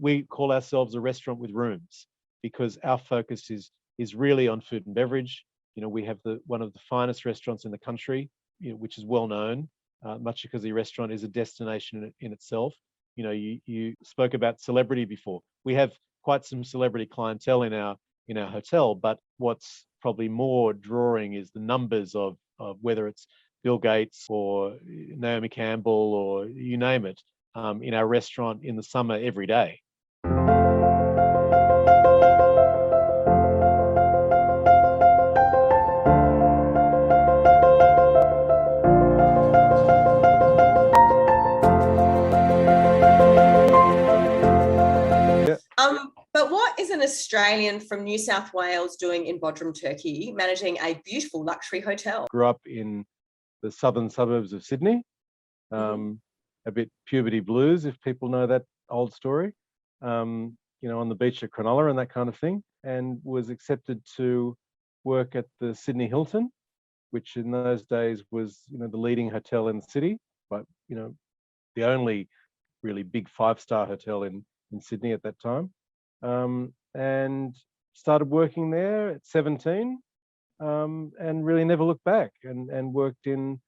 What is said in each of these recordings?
We call ourselves a restaurant with rooms because our focus is really on food and beverage. We have one of the finest restaurants in the country, which is well known. Macakizi restaurant is a destination in itself. You spoke about celebrity before. We have quite some celebrity clientele in our hotel, but what's probably more drawing is the numbers of whether it's Bill Gates or Naomi Campbell or you name it, in our restaurant in the summer every day. But what is an Australian from New South Wales doing in Bodrum, Turkey, managing a beautiful luxury hotel? Grew up in the southern suburbs of Sydney, a bit puberty blues, if people know that old story, on the beach at Cronulla and that kind of thing, and was accepted to work at the Sydney Hilton, which in those days was, the leading hotel in the city, but, the only really big 5-star hotel in Sydney at that time. And started working there at 17, and really never looked back, and worked in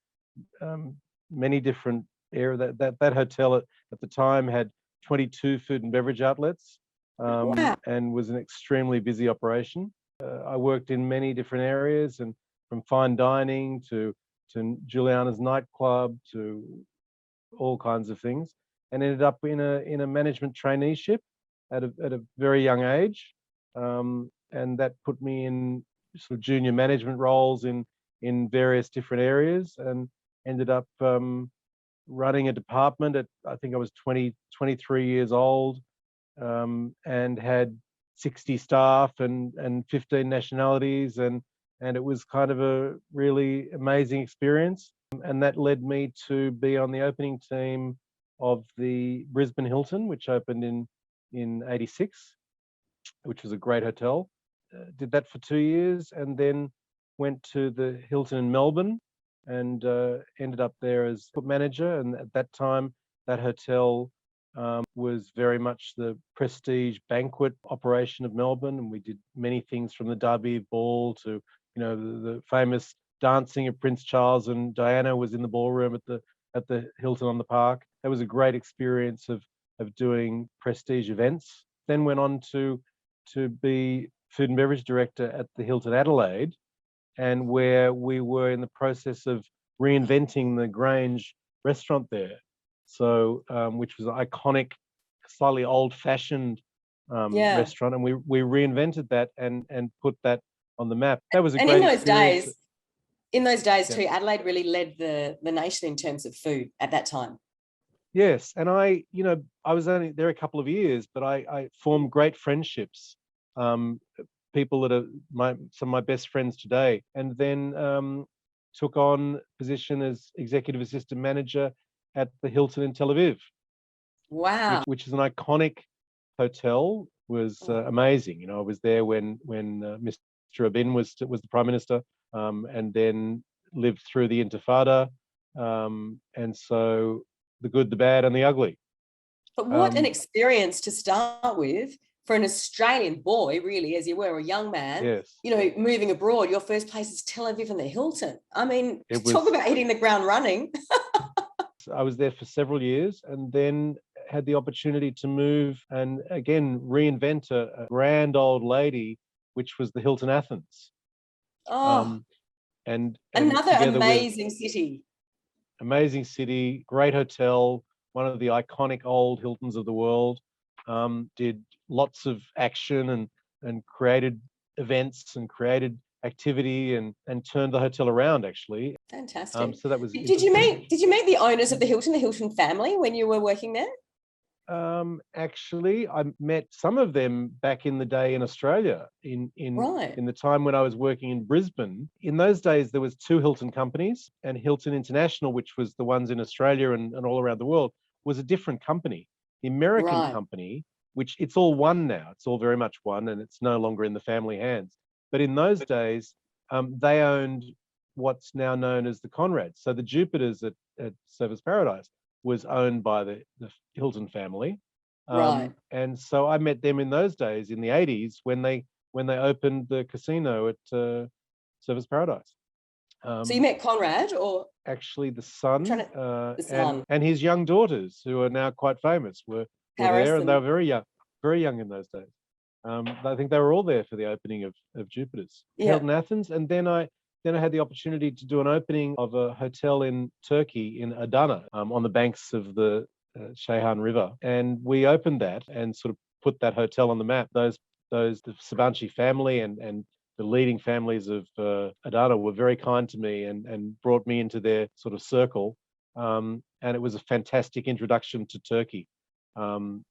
many different areas. That hotel at the time had 22 food and beverage outlets, Wow. and was an extremely busy operation. I worked in many different areas, and from fine dining to Juliana's nightclub to all kinds of things, and ended up in a management traineeship at a very young age, and that put me in sort of junior management roles in various different areas, and ended up running a department at, I think I was 23 years old, and had 60 staff and 15 nationalities, and it was kind of a really amazing experience, and that led me to be on the opening team of the Brisbane Hilton, which opened in 86, which was a great hotel. Did that for 2 years, and then went to the Hilton in Melbourne, and ended up there as foot manager. And at that time, that hotel was very much the prestige banquet operation of Melbourne, and we did many things from the Derby Ball to the famous dancing of Prince Charles and Diana was in the ballroom at the Hilton on the Park. That was a great experience of doing prestige events. Then went on to be food and beverage director at the Hilton Adelaide, and where we were in the process of reinventing the Grange restaurant there. So, which was an iconic, slightly old-fashioned restaurant, and we reinvented that and put that on the map. That was a great experience. In those days too, Adelaide really led the nation in terms of food at that time. Yes, and I was only there a couple of years, but I formed great friendships. People that are some of my best friends today, and then took on position as executive assistant manager at the Hilton in Tel Aviv. Wow, which is an iconic hotel. Was amazing. I was there when Mr. Rabin was the prime minister, and then lived through the Intifada, and so the good, the bad, and the ugly. But what an experience to start with for an Australian boy, really, as you were a young man. Yes. Moving abroad, your first place is Tel Aviv and the Hilton. I mean, talk about hitting the ground running. I was there for several years, and then had the opportunity to move and again reinvent a grand old lady, which was the Hilton Athens. And another amazing city. Amazing city, great hotel, one of the iconic old Hiltons of the world. Did lots of action and created events and created activity and turned the hotel around, actually. Fantastic. So that was. Did you meet the owners of the Hilton family, when you were working there? Actually, I met some of them back in the day in Australia, in the time when I was working in Brisbane. In those days, there was 2 Hilton companies, and Hilton International, which was the ones in Australia and all around the world, was a different company. The American company, which it's all one now, it's all very much one, and it's no longer in the family hands. But in those days, they owned what's now known as the Conrads. So the Jupiters at Surfers Paradise was owned by the Hilton family, Right. And so I met them in those days in the 80s when they opened the casino at Service Paradise. So you met Conrad, or Actually the son the son, and his young daughters, who are now quite famous, were Paris there, and they were very young in those days. I think they were all there for the opening of Jupiter's. Yeah. Held in Athens, and then I had the opportunity to do an opening of a hotel in Turkey, in Adana, on the banks of the Ceyhan River, and we opened that and sort of put that hotel on the map. The Sabanci family and the leading families of Adana were very kind to me and brought me into their sort of circle, and it was a fantastic introduction to Turkey. Many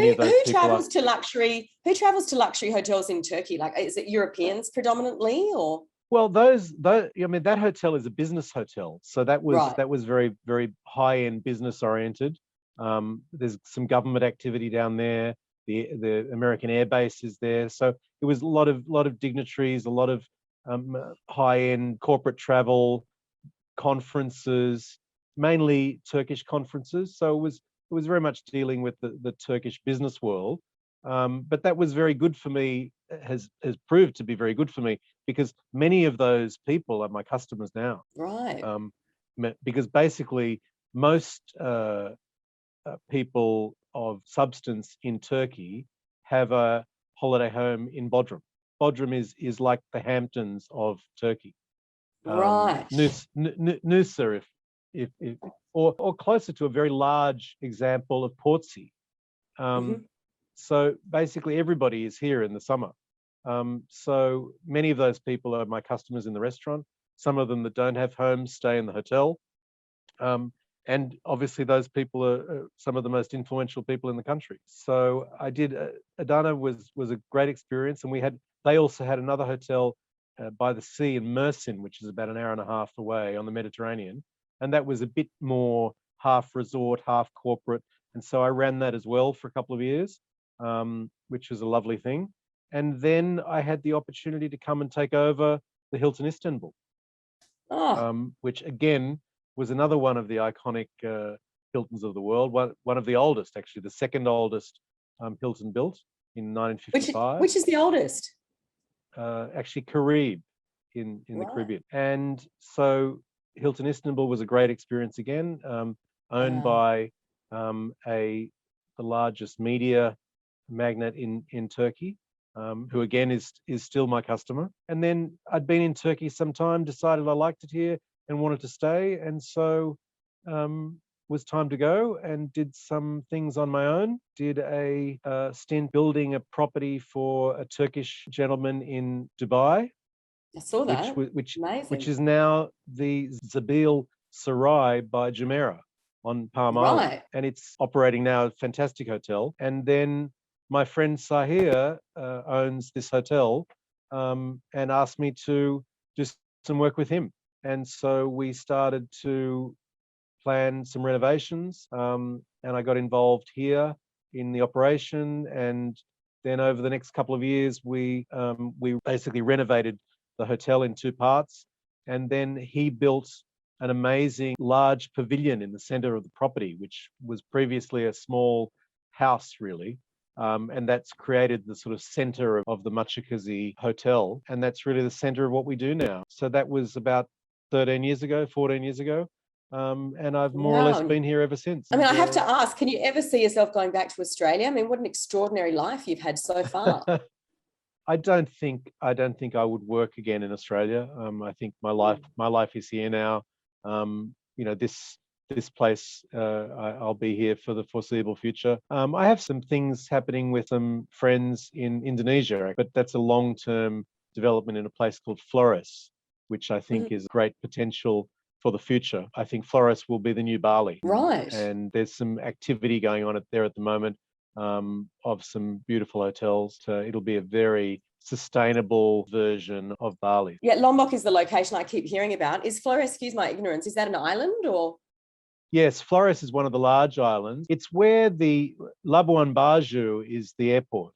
of those who people travels to luxury hotels in Turkey? Like, is it Europeans predominantly, or? Well, those I mean, that hotel is a business hotel, so that was very, very high end, business oriented. There's some government activity down there. The American Air Base is there, so it was a lot of dignitaries, a lot of high end corporate travel, conferences, mainly Turkish conferences. So it was very much dealing with the Turkish business world. But that was very good for me, has proved to be very good for me, because many of those people are my customers now. Right. Because basically most people of substance in Turkey have a holiday home in Bodrum. Bodrum is like the Hamptons of Turkey. Right. Noosa, or closer to a very large example of Portsea. So basically everybody is here in the summer. So many of those people are my customers in the restaurant. Some of them that don't have homes stay in the hotel. And obviously those people are some of the most influential people in the country. So I did, Adana was a great experience. And they also had another hotel by the sea in Mersin, which is about an hour and a half away on the Mediterranean. And that was a bit more half resort, half corporate. And so I ran that as well for a couple of years, which was a lovely thing. And then I had the opportunity to come and take over the Hilton Istanbul, which again was another one of the iconic Hiltons of the world, one of the oldest, actually, the second oldest Hilton built in 1955. Which is the oldest? Actually, Carib in the Caribbean. And so Hilton Istanbul was a great experience again, owned by the largest media magnate in Turkey, who again is still my customer. And then I'd been in Turkey some time, decided I liked it here and wanted to stay, and so was time to go, and did some things on my own. Did a stint building a property for a Turkish gentleman in Dubai. I saw that. Which is now the Zabil Sarai by Jumeirah on Palm Island, and it's operating now, a fantastic hotel. And then my friend Sahir owns this hotel, and asked me to do some work with him. And so we started to plan some renovations, and I got involved here in the operation. And then over the next couple of years, we basically renovated the hotel in two parts. And then he built an amazing large pavilion in the center of the property, which was previously a small house, really. And that's created the sort of center of the Macakizi Hotel. And that's really the center of what we do now. So that was about 14 years ago. And I've more or less been here ever since. I mean, I have to ask, can you ever see yourself going back to Australia? I mean, what an extraordinary life you've had so far. I don't think I would work again in Australia. I think my life is here now. This place, I'll be here for the foreseeable future. I have some things happening with some friends in Indonesia, but that's a long-term development in a place called Flores, which I think is great potential for the future. I think Flores will be the new Bali. Right. And there's some activity going on there at the moment, of some beautiful hotels. It'll be a very sustainable version of Bali. Yeah, Lombok is the location I keep hearing about. Is Flores, excuse my ignorance, is that an island or? Yes, Flores is one of the large islands. It's where the Labuan Bajo is the airport,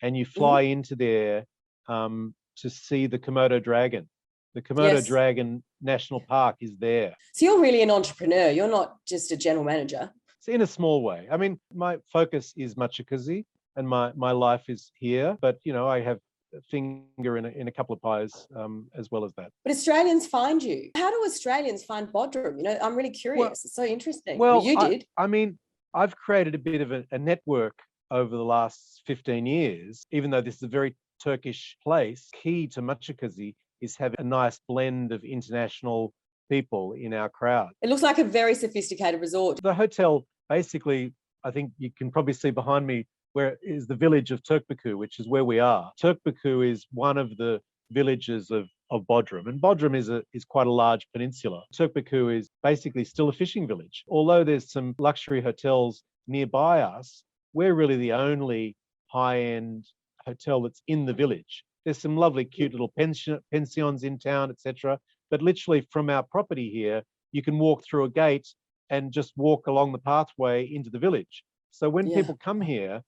and you fly into there to see the Komodo dragon. The Komodo Dragon National Park is there. So you're really an entrepreneur. You're not just a general manager. It's in a small way. I mean, my focus is Macakizi and my life is here, but I have a finger in a couple of pies as well as that. But Australians find you. How do Australians find Bodrum? I'm really curious. It's so interesting. Well, you did. I mean, I've created a bit of a network over the last 15 years, even though this is a very Turkish place. Key to Macakizi is having a nice blend of international people in our crowd. It looks like a very sophisticated resort. The hotel, basically, I think you can probably see behind me where is the village of Turkbaku, which is where we are. Turkbaku is one of the villages of Bodrum, and Bodrum is quite a large peninsula. Turkbaku is basically still a fishing village. Although there's some luxury hotels nearby us, we're really the only high-end hotel that's in the village. There's some lovely, cute little pensions in town, etc. But literally from our property here, you can walk through a gate and just walk along the pathway into the village. So when people come here,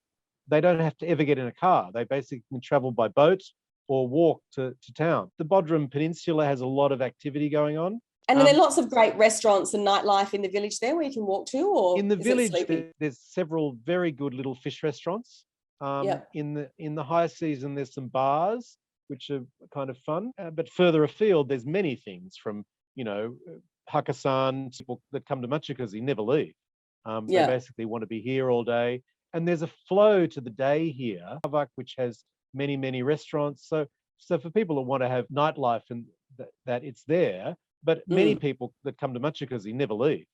they don't have to ever get in a car. They basically can travel by boat or walk to town. The Bodrum Peninsula has a lot of activity going on. And are there lots of great restaurants and nightlife in the village there where you can walk to? Or in the village, there's several very good little fish restaurants. In the high season, there's some bars, which are kind of fun. But further afield, there's many things from, Hakkasan. People that come to Macakizi never leave. They basically want to be here all day. And there's a flow to the day here, which has many, many restaurants. So for people that want to have nightlife and that it's there, but many people that come to Macakizi never leave.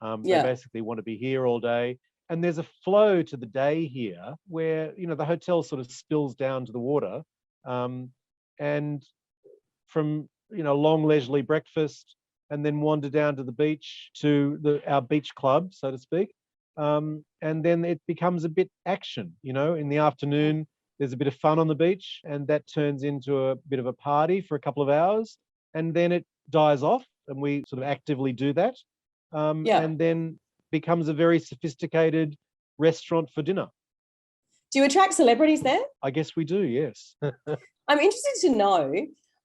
They basically want to be here all day. And there's a flow to the day here where, the hotel sort of spills down to the water. And from, long leisurely breakfast and then wander down to the beach to our beach club, so to speak. And then it becomes a bit action, in the afternoon, there's a bit of fun on the beach and that turns into a bit of a party for a couple of hours and then it dies off and we sort of actively do that. And then becomes a very sophisticated restaurant for dinner. Do you attract celebrities there? I guess we do, yes. I'm interested to know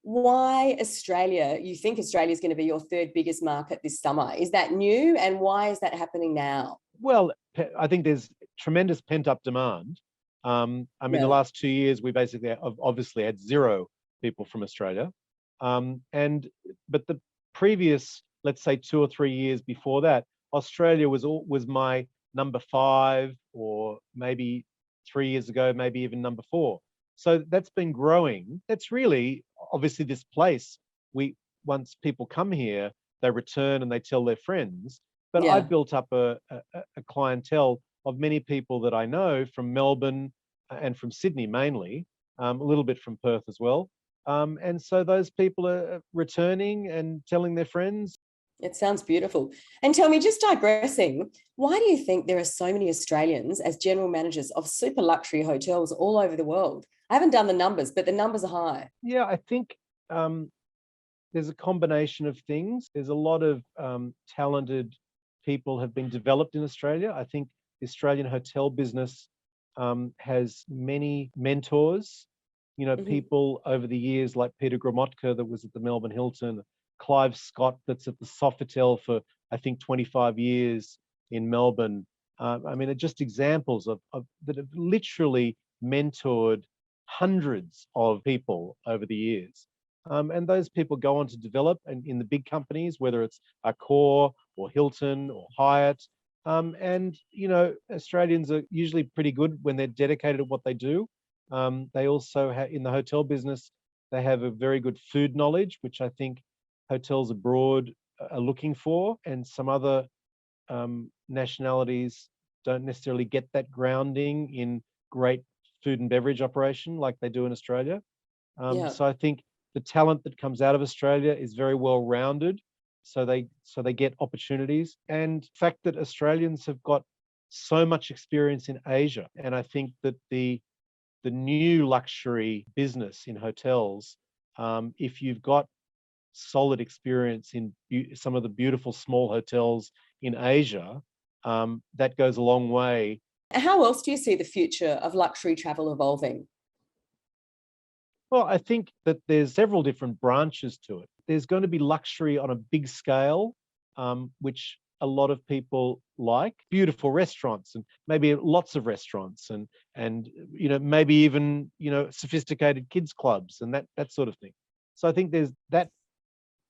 why you think Australia is going to be your third biggest market this summer. Is that new and why is that happening now? Well, I think there's tremendous pent-up demand. The last 2 years, we basically obviously had zero people from Australia. But the previous, let's say 2 or 3 years before that, Australia was my number 5 or maybe 3 years ago, maybe even number 4. So that's been growing. That's really, obviously this place, once people come here, they return and they tell their friends. But I've built up a clientele of many people that I know from Melbourne and from Sydney mainly, a little bit from Perth as well. And so those people are returning and telling their friends. It sounds beautiful. And tell me, just digressing, why do you think there are so many Australians as general managers of super luxury hotels all over the world? I haven't done the numbers, but the numbers are high. Yeah, I think there's a combination of things. There's a lot of talented people have been developed in Australia. I think the Australian hotel business has many mentors. People over the years like Peter Gramotka that was at the Melbourne Hilton, Clive Scott that's at the Sofitel for, I think, 25 years in Melbourne. Are just examples of that have literally mentored hundreds of people over the years. And those people go on to develop and in the big companies, whether it's Accor or Hilton or Hyatt. Australians are usually pretty good when they're dedicated at what they do. They also have, in the hotel business, they have a very good food knowledge, which I think hotels abroad are looking for, and some other nationalities don't necessarily get that grounding in great food and beverage operation like they do in Australia. So I think the talent that comes out of Australia is very well rounded, so they get opportunities. And the fact that Australians have got so much experience in Asia, and I think that the new luxury business in hotels, if you've got solid experience in some of the beautiful small hotels in Asia, that goes a long way. How else do you see the future of luxury travel evolving? Well, I think that there's several different branches to it. There's going to be luxury on a big scale, which a lot of people like. Beautiful restaurants, and maybe lots of restaurants, and maybe even sophisticated kids clubs and that sort of thing. So I think there's that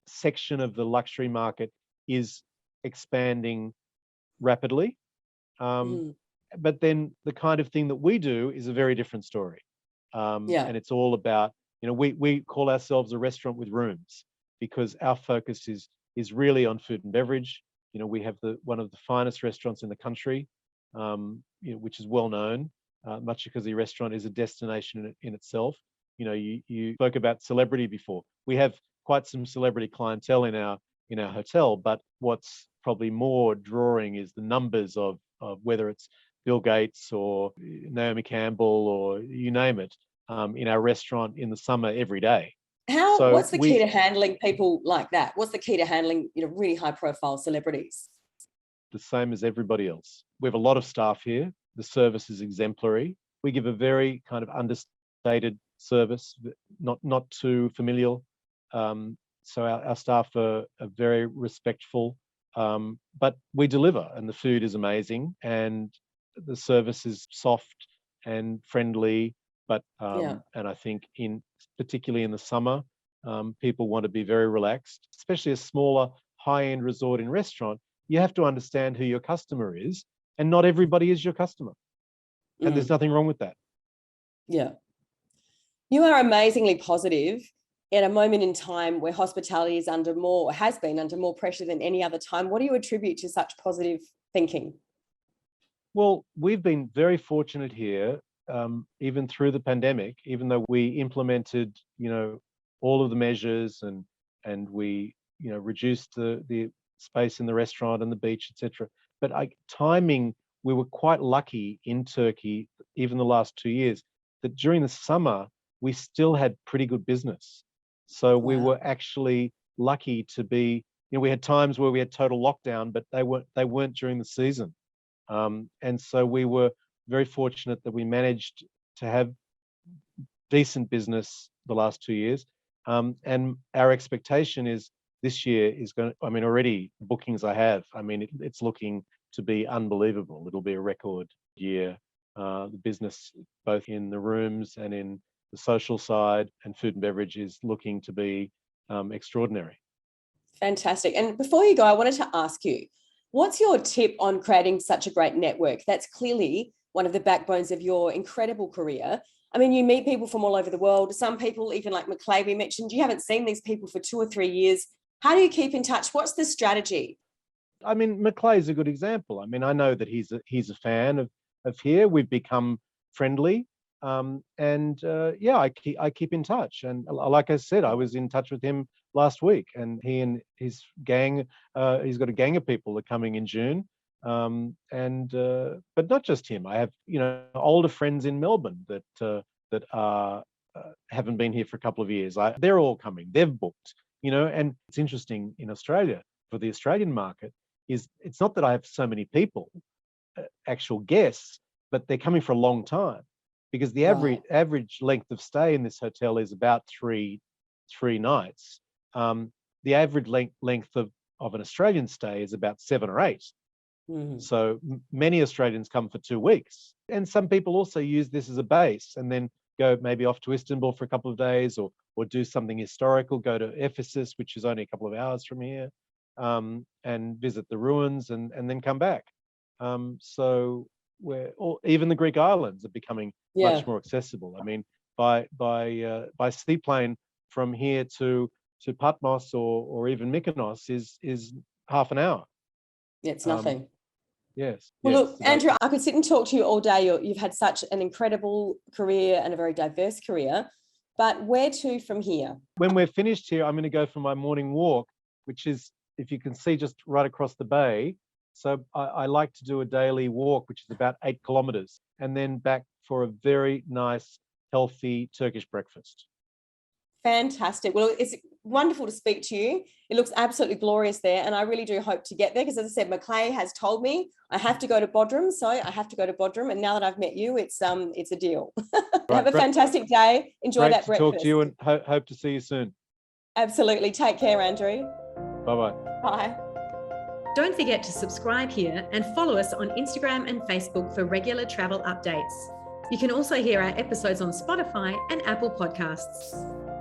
section of the luxury market is expanding rapidly. But then the kind of thing that we do is a very different story. And it's all about, we call ourselves a restaurant with rooms, because our focus is really on food and beverage. We have one of the finest restaurants in the country, which is well known. Macakizi restaurant is a destination in itself. You spoke about celebrity before. We have quite some celebrity clientele in our hotel, but what's probably more drawing is the numbers of whether it's Bill Gates or Naomi Campbell or you name it, in our restaurant in the summer every day. What's the key to handling people like that? What's the key to handling, really high profile celebrities? The same as everybody else. We have a lot of staff here. The service is exemplary. We give a very kind of understated service, not too familial. So our staff are very respectful, but we deliver, and the food is amazing, and the service is soft and friendly. But and I think particularly in the summer, people want to be very relaxed, especially a smaller high-end resort and restaurant. You have to understand who your customer is, and not everybody is your customer. And there's nothing wrong with that. Yeah. You are amazingly positive at a moment in time where hospitality is has been under more pressure than any other time. What do you attribute to such positive thinking? Well, we've been very fortunate here, even through the pandemic, even though we implemented, all of the measures and we, reduced the space in the restaurant and the beach, etc. But timing, we were quite lucky in Turkey, even the last 2 years, that during the summer, we still had pretty good business. So we were actually lucky to be, we had times where we had total lockdown, but they weren't during the season. And so we were very fortunate that we managed to have decent business the last 2 years. And our expectation is this year is already bookings I have, it's looking to be unbelievable. It'll be a record year. The business, both in the rooms and in the social side and food and beverage, is looking to be extraordinary. Fantastic. And before you go, I wanted to ask you, what's your tip on creating such a great network? That's clearly one of the backbones of your incredible career. You meet people from all over the world. Some people, even like Maclay we mentioned, you haven't seen these people for 2 or 3 years. How do you keep in touch? What's the strategy? Maclay is a good example. I know that he's a fan of here. We've become friendly. I keep in touch. And like I said, I was in touch with him last week, and he and his gang, he's got a gang of people that are coming in June. But not just him. I have, older friends in Melbourne that haven't been here for a couple of years. They're all coming. They've booked, and it's interesting in Australia, for the Australian market, it's not that I have so many people, actual guests, but they're coming for a long time, because the average length of stay in this hotel is about three nights. The average length of an Australian stay is about 7 or 8. So many Australians come for 2 weeks, and some people also use this as a base and then go maybe off to Istanbul for a couple of days, or do something historical, go to Ephesus, which is only a couple of hours from here, and visit the ruins and then come back. So even the Greek islands are becoming much more accessible. By seaplane from here to Patmos or even Mykonos is half an hour. It's nothing. Yes. Well, look, Andrew, I could sit and talk to you all day. You've had such an incredible career and a very diverse career, but where to from here? When we're finished here, I'm going to go for my morning walk, which is, if you can see, just right across the bay. So I like to do a daily walk, which is about 8 kilometers, and then back for a very nice, healthy Turkish breakfast. Fantastic. Well, it's wonderful to speak to you. It looks absolutely glorious there, and I really do hope to get there, because, as I said, Maclay has told me I have to go to Bodrum, so I have to go to Bodrum. And now that I've met you, it's a deal. Have a fantastic day. Enjoy that breakfast. Talk to you, and hope to see you soon. Absolutely. Take care, Andrew. Bye-bye. Bye. Don't forget to subscribe here and follow us on Instagram and Facebook for regular travel updates. You can also hear our episodes on Spotify and Apple Podcasts.